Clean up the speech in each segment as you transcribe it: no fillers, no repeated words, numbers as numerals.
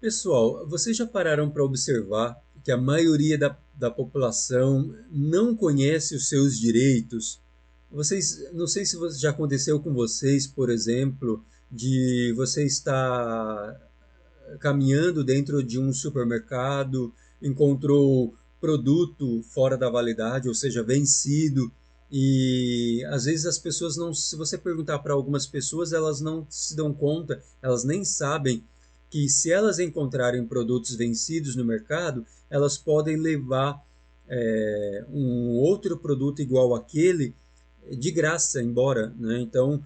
Pessoal, vocês já pararam para observar que a maioria da população não conhece os seus direitos? Vocês, não sei se já aconteceu com vocês, por exemplo, de você estar caminhando dentro de um supermercado, encontrou produto fora da validade, ou seja, vencido, e às vezes as pessoas não, se você perguntar para algumas pessoas, elas não se dão conta, elas nem sabem que se elas encontrarem produtos vencidos no mercado, elas podem levar um outro produto igual àquele de graça embora, né? Então,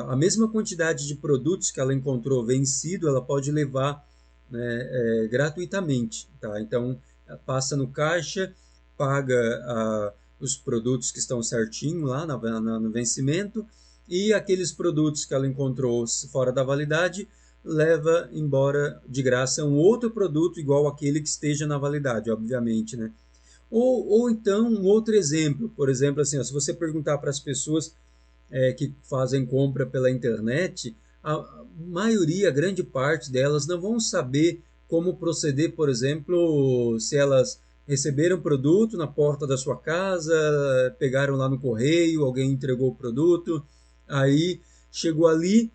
a mesma quantidade de produtos que ela encontrou vencido, ela pode levar, né, gratuitamente, tá? Então, passa no caixa, paga os produtos que estão certinho lá no vencimento e aqueles produtos que ela encontrou fora da validade leva embora de graça um outro produto igual àquele que esteja na validade, obviamente, né? Ou então, um outro exemplo, por exemplo, assim, ó, se você perguntar para as pessoas que fazem compra pela internet, a maioria, a grande parte delas não vão saber como proceder, por exemplo, se elas receberam produto na porta da sua casa, pegaram lá no correio, alguém entregou o produto, aí chegou ali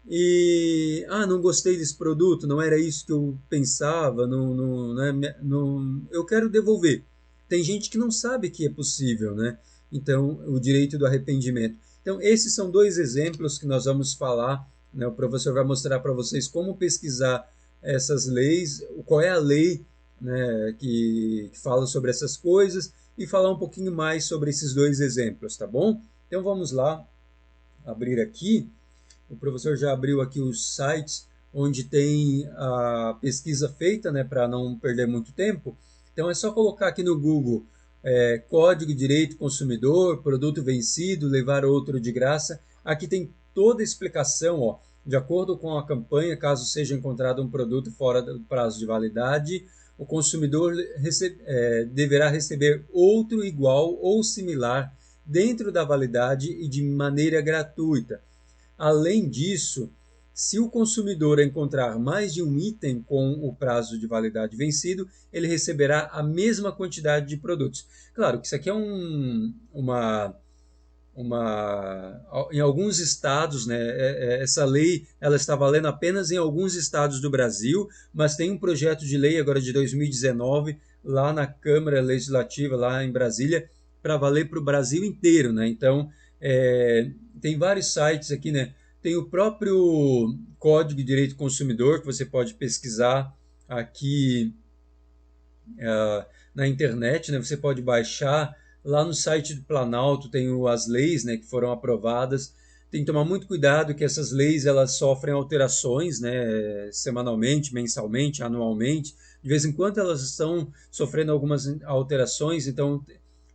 e não gostei desse produto, não era isso que eu pensava, eu quero devolver. Tem gente que não sabe que é possível, né? Então, o direito do arrependimento. Então, esses são dois exemplos que nós vamos falar, né? O professor vai mostrar para vocês como pesquisar essas leis, qual é a lei, né, que fala sobre essas coisas e falar um pouquinho mais sobre esses dois exemplos, tá bom? Então, vamos lá abrir aqui. O professor já abriu aqui os sites onde tem a pesquisa feita, né, para não perder muito tempo. Então é só colocar aqui no Google Código de Direito Consumidor, produto vencido, levar outro de graça. Aqui tem toda a explicação, ó, de acordo com a campanha, caso seja encontrado um produto fora do prazo de validade, o consumidor deverá receber outro igual ou similar dentro da validade e de maneira gratuita. Além disso, se o consumidor encontrar mais de um item com o prazo de validade vencido, ele receberá a mesma quantidade de produtos. Claro que isso aqui é em alguns estados, né, essa lei ela está valendo apenas em alguns estados do Brasil, mas tem um projeto de lei agora de 2019 lá na Câmara Legislativa, lá em Brasília, para valer para o Brasil inteiro, né? Então, tem vários sites aqui, né? Tem o próprio Código de Direito do Consumidor, que você pode pesquisar aqui na internet, né? Você pode baixar. Lá no site do Planalto tem as leis, né, que foram aprovadas. Tem que tomar muito cuidado que essas leis elas sofrem alterações, né, semanalmente, mensalmente, anualmente. De vez em quando elas estão sofrendo algumas alterações, então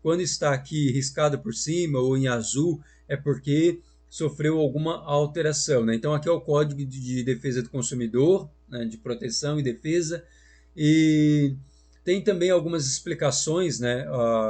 quando está aqui riscado por cima ou em azul é porque sofreu alguma alteração, né? Então aqui é o Código de Defesa do Consumidor, né, de proteção e defesa, e tem também algumas explicações, né?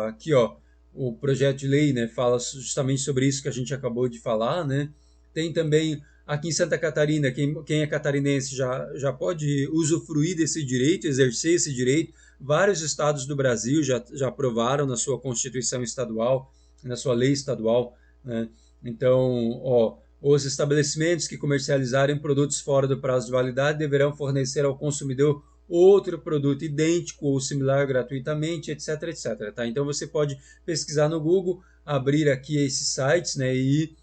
Aqui, ó, o projeto de lei, né, fala justamente sobre isso que a gente acabou de falar, né? Tem também aqui em Santa Catarina, quem é catarinense já pode usufruir desse direito, exercer esse direito. Vários estados do Brasil já aprovaram na sua Constituição estadual, na sua lei estadual, né? Então, ó, os estabelecimentos que comercializarem produtos fora do prazo de validade deverão fornecer ao consumidor outro produto idêntico ou similar gratuitamente, etc, etc. Tá? Então você pode pesquisar no Google, abrir aqui esses sites, né, e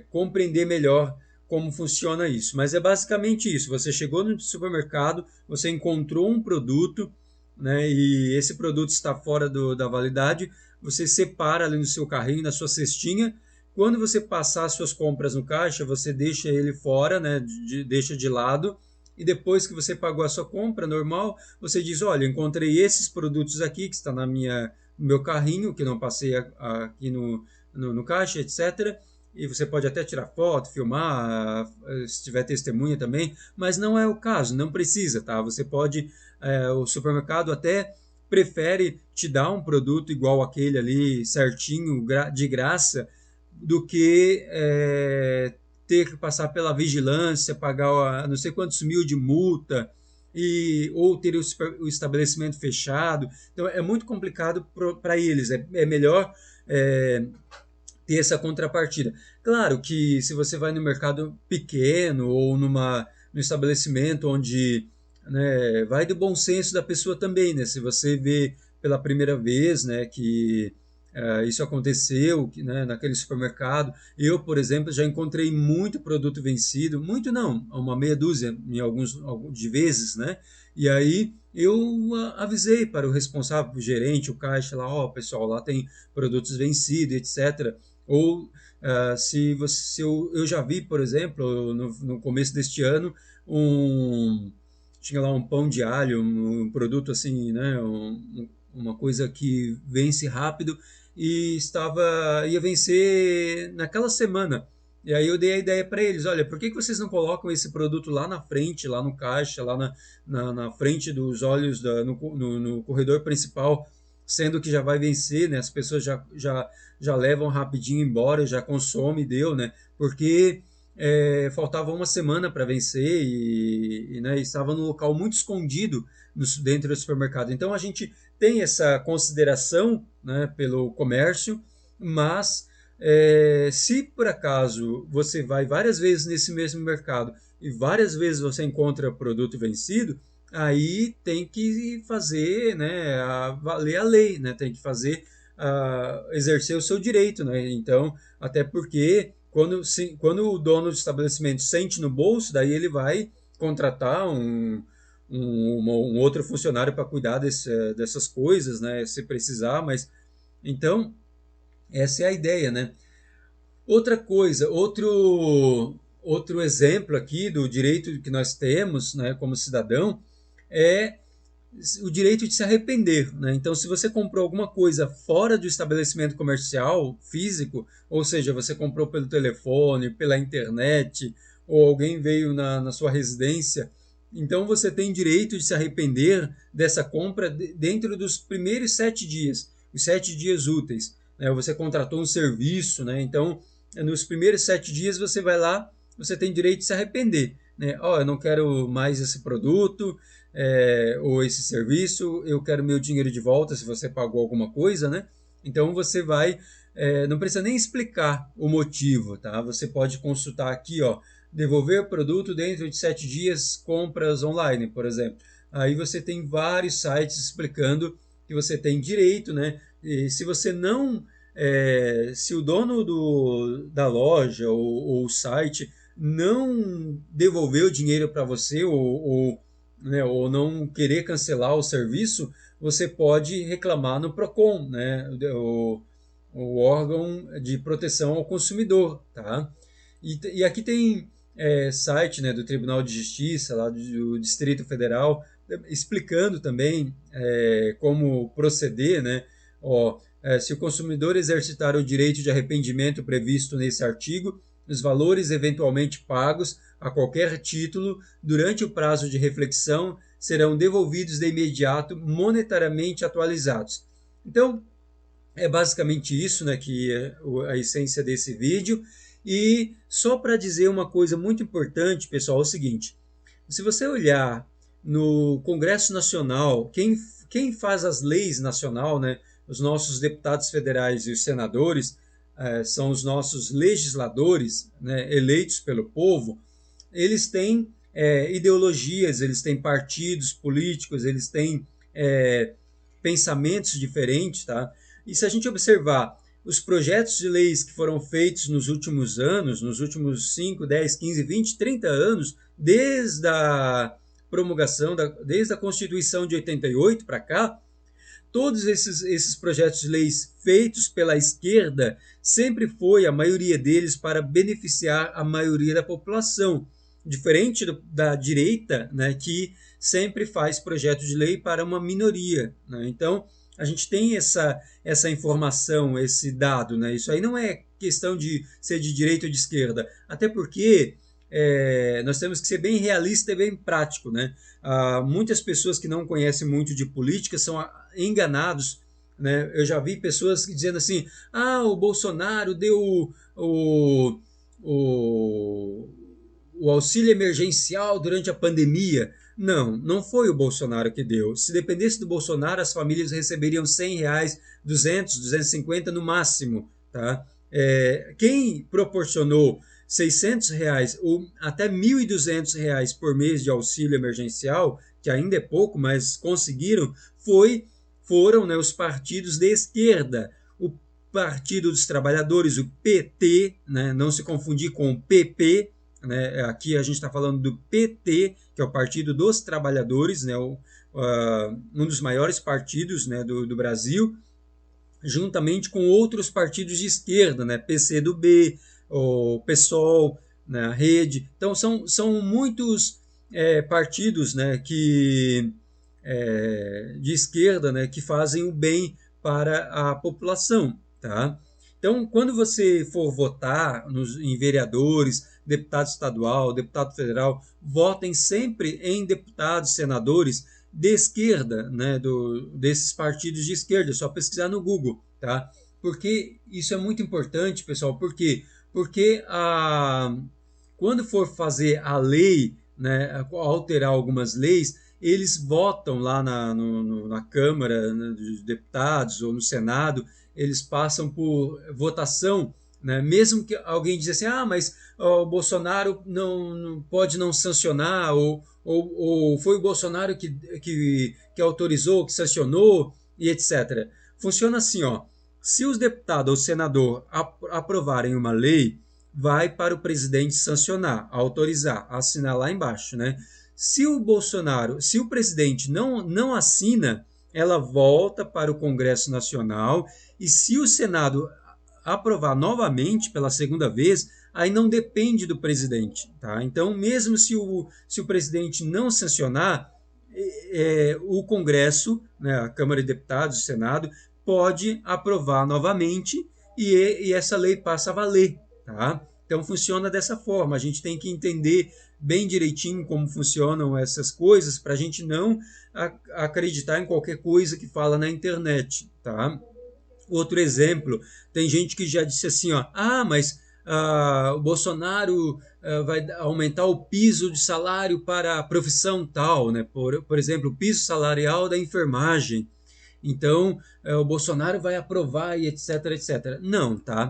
compreender melhor como funciona isso. Mas é basicamente isso. Você chegou no supermercado, você encontrou um produto, né, e esse produto está fora da validade, você separa ali no seu carrinho, na sua cestinha. Quando você passar as suas compras no caixa, você deixa ele fora, né, deixa de lado, e depois que você pagou a sua compra normal, você diz, olha, encontrei esses produtos aqui que está no meu carrinho, que não passei aqui no caixa, etc. E você pode até tirar foto, filmar, se tiver testemunha também, mas não é o caso, não precisa, tá? Você pode, o supermercado até prefere te dar um produto igual aquele ali, certinho, de graça, do que ter que passar pela vigilância, pagar não sei quantos mil de multa, ou ter o estabelecimento fechado. Então é muito complicado para eles. É melhor ter essa contrapartida. Claro que se você vai no mercado pequeno ou no estabelecimento onde, né, vai do bom senso da pessoa também, né? Se você vê pela primeira vez, né, que isso aconteceu, que, né, naquele supermercado. Eu, por exemplo, já encontrei muito produto vencido, muito não, uma meia dúzia em alguns de vezes, né? E aí eu avisei para o responsável, o gerente, o caixa lá, ó, pessoal, lá tem produtos vencidos, etc. Ou se eu já vi, por exemplo, no começo deste ano, tinha lá um pão de alho, um produto assim, né, uma coisa que vence rápido e ia vencer naquela semana. E aí eu dei a ideia para eles, olha, por que vocês não colocam esse produto lá na frente, lá no caixa, lá na frente dos olhos, no corredor principal, sendo que já vai vencer, né? As pessoas já levam rapidinho embora, já consome, deu, né? Porque faltava uma semana para vencer né, estava num local muito escondido dentro do supermercado. Então a gente tem essa consideração, né, pelo comércio, mas se por acaso você vai várias vezes nesse mesmo mercado e várias vezes você encontra produto vencido, aí tem que fazer, né, valer a lei, né, tem que fazer, exercer o seu direito, né? Então, até porque quando o dono do estabelecimento sente no bolso, daí ele vai contratar um outro funcionário para cuidar dessas coisas, né? Se precisar, mas então essa é a ideia, né? Outra coisa, outro exemplo aqui do direito que nós temos, né, como cidadão, é o direito de se arrepender, né? Então, se você comprou alguma coisa fora do estabelecimento comercial físico, ou seja, você comprou pelo telefone, pela internet, ou alguém veio na sua residência, então você tem direito de se arrepender dessa compra dentro dos primeiros 7 dias, os 7 dias úteis, né? Você contratou um serviço, né? Então, nos primeiros 7 dias você vai lá, você tem direito de se arrepender, né? Ó, eu não quero mais esse produto, ou esse serviço, eu quero meu dinheiro de volta se você pagou alguma coisa, né? Então você vai, não precisa nem explicar o motivo, tá? Você pode consultar aqui, ó, devolver o produto dentro de 7 dias, compras online, por exemplo. Aí você tem vários sites explicando que você tem direito, né? E se você não, se o dono da loja ou o site não devolver o dinheiro para você né, ou não querer cancelar o serviço, você pode reclamar no Procon, né, o órgão de proteção ao consumidor, tá? E aqui tem site, né, do Tribunal de Justiça lá do Distrito Federal explicando também como proceder, né? Ó, se o consumidor exercitar o direito de arrependimento previsto nesse artigo, os valores eventualmente pagos a qualquer título durante o prazo de reflexão serão devolvidos de imediato, monetariamente atualizados. Então, é basicamente isso, né, que é a essência desse vídeo. E só para dizer uma coisa muito importante, pessoal, é o seguinte: se você olhar no Congresso Nacional, quem faz as leis nacional, né, os nossos deputados federais e os senadores, são os nossos legisladores, né, eleitos pelo povo. Eles têm ideologias, eles têm partidos políticos, eles têm pensamentos diferentes, tá? E se a gente observar os projetos de leis que foram feitos nos últimos anos, nos últimos 5, 10, 15, 20, 30 anos, desde a promulgação, desde a Constituição de 88 para cá, todos esses projetos de leis feitos pela esquerda sempre foi, a maioria deles, para beneficiar a maioria da população. Diferente da direita, né, que sempre faz projeto de lei para uma minoria, né? Então, a gente tem essa informação, esse dado, né? Isso aí não é questão de ser de direita ou de esquerda, até porque nós temos que ser bem realista e bem prático, né? Muitas pessoas que não conhecem muito de política são enganados, né? Eu já vi pessoas dizendo assim: o Bolsonaro deu o, o auxílio emergencial durante a pandemia. Não, não foi o Bolsonaro que deu. Se dependesse do Bolsonaro, as famílias receberiam R$ 100, 200, 250 no máximo. Tá? Quem proporcionou R$ 600 ou até R$ 1.200 por mês de auxílio emergencial, que ainda é pouco, mas conseguiram, foram, né, os partidos de esquerda. O Partido dos Trabalhadores, o PT, né, não se confundir com o PP, né, aqui a gente está falando do PT, que é o Partido dos Trabalhadores, né, um dos maiores partidos, né, do Brasil, juntamente com outros partidos de esquerda, né, PCdoB, o PSOL, né, a Rede. Então são muitos partidos, né, de esquerda, né, que fazem o bem para a população. Tá? Então, quando você for votar em vereadores, deputado estadual, deputado federal, votem sempre em deputados, senadores de esquerda, né, desses partidos de esquerda. É só pesquisar no Google. Tá? Porque isso é muito importante, pessoal. Por quê? Porque quando for fazer a lei, né, alterar algumas leis, eles votam lá na Câmara, né, dos Deputados ou no Senado, eles passam por votação, né, mesmo que alguém diz assim, mas o Bolsonaro não pode não sancionar, ou foi o Bolsonaro que autorizou, que sancionou, e etc. Funciona assim, ó, se os deputados ou senador aprovarem uma lei, vai para o presidente sancionar, autorizar, assinar lá embaixo, né? Se o presidente não assina, ela volta para o Congresso Nacional e se o Senado aprovar novamente pela segunda vez, aí não depende do presidente, tá? Então, mesmo se o presidente não sancionar, o Congresso, né, a Câmara de Deputados, o Senado, pode aprovar novamente e essa lei passa a valer, tá? Então funciona dessa forma. A gente tem que entender bem direitinho como funcionam essas coisas para a gente não acreditar em qualquer coisa que fala na internet, tá? Outro exemplo, tem gente que já disse assim, ó, mas o Bolsonaro vai aumentar o piso de salário para a profissão tal, né? Por exemplo, o piso salarial da enfermagem. Então, o Bolsonaro vai aprovar e etc, etc. Não, tá?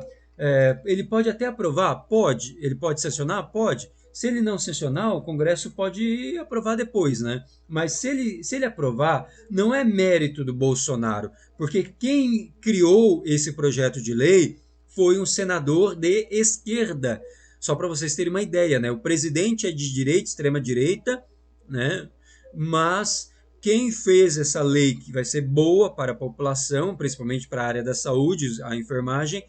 Ele pode até aprovar? Pode. Ele pode sancionar? Pode. Se ele não sancionar, o Congresso pode aprovar depois, né? Mas se ele aprovar, não é mérito do Bolsonaro, porque quem criou esse projeto de lei foi um senador de esquerda. Só para vocês terem uma ideia, né? O presidente é de direita, extrema direita, né? Mas quem fez essa lei que vai ser boa para a população, principalmente para a área da saúde, a enfermagem,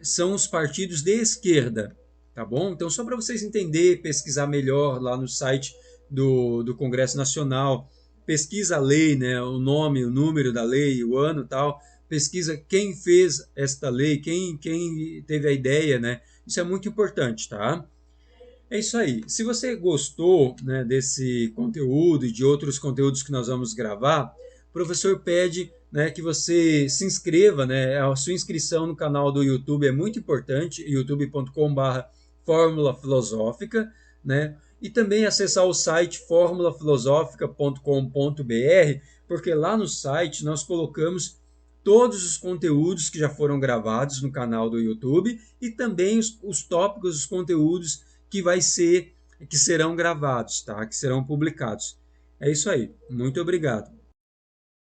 são os partidos de esquerda, tá bom? Então, só para vocês entenderem, pesquisar melhor lá no site do Congresso Nacional, pesquisa a lei, né, o nome, o número da lei, o ano e tal, pesquisa quem fez esta lei, quem teve a ideia, né? Isso é muito importante, tá? É isso aí. Se você gostou, né, desse conteúdo e de outros conteúdos que nós vamos gravar, o professor pede, né, que você se inscreva, né? A sua inscrição no canal do YouTube é muito importante, youtube.com/barra Fórmula Filosófica, né? E também acessar o site formulafilosófica.com.br, porque lá no site nós colocamos todos os conteúdos que já foram gravados no canal do YouTube e também os tópicos, os conteúdos que serão gravados, tá? Que serão publicados. É isso aí. Muito obrigado.